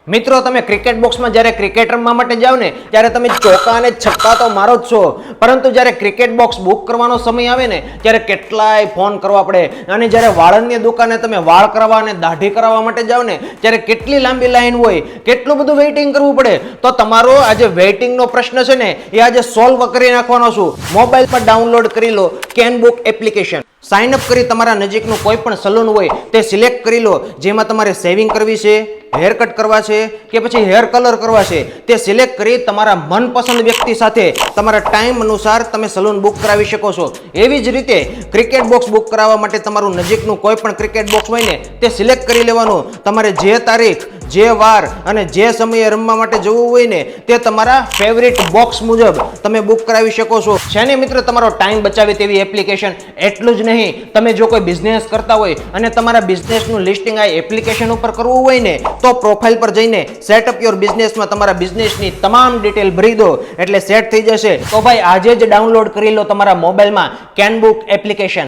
મિત્રો તમે ક્રિકેટ બોક્સમાં જ્યારે ક્રિકેટ રમવા માટે જાઓ ને ત્યારે તમે ચોકા અને છક્કા તો મારો જ છો, પરંતુ જ્યારે ક્રિકેટ બોક્સ બુક કરવાનો સમય આવે ને ત્યારે કેટલાય ફોન કરવા પડે. અને જ્યારે વાળંદની દુકાને તમે વાળ કરાવવા અને દાઢી કરાવવા માટે જાઓ ને ત્યારે કેટલી લાંબી લાઈન હોય, કેટલું બધું વેઇટિંગ કરવું પડે. તો તમારો આ જે વેઇટિંગનો પ્રશ્ન છે ને એ આજે સોલ્વ કરી નાખવાનો છું. મોબાઈલ પર ડાઉનલોડ કરી લો કેનબુક એપ્લિકેશન. સાઇન અપ કરી તમારા નજીકનું કોઈ પણ સલૂન હોય તે સિલેક્ટ કરી લો, જેમાં તમારે સેવિંગ કરવી છે, હેર કટ કરવા છે કે પછી હેર કલર કરવા છે તે સિલેક્ટ કરી તમારા મનપસંદ વ્યક્તિ સાથે તમારા ટાઈમ અનુસાર તમે સલૂન બુક કરાવી શકો છો. એવી જ રીતે ક્રિકેટ બોક્સ બુક કરાવવા માટે તમારું નજીકનું કોઈ પણ ક્રિકેટ બોક્સ હોય ને તે સિલેક્ટ કરી લેવાનું. તમારે જે તારીખ, જે વાર અને જે સમયે રમવા માટે જવું હોય ને તે તમારા ફેવરિટ બોક્સ મુજબ તમે બુક કરાવી શકો છો. છે ને મિત્રો તમારો ટાઈમ બચાવે તેવી એપ્લિકેશન. એટલું જ નહીં, તમે જો કોઈ બિઝનેસ કરતા હોય અને તમારા બિઝનેસનું લિસ્ટિંગ આ એપ્લિકેશન ઉપર કરવું હોય ને તો પ્રોફાઇલ પર જઈને સેટઅપ યોર બિઝનેસમાં તમારા બિઝનેસની તમામ ડિટેલ ભરી દો એટલે સેટ થઈ જશે. તો ભાઈ આજે જ ડાઉનલોડ કરી લો તમારા મોબાઈલમાં કેનબુક એપ્લિકેશન.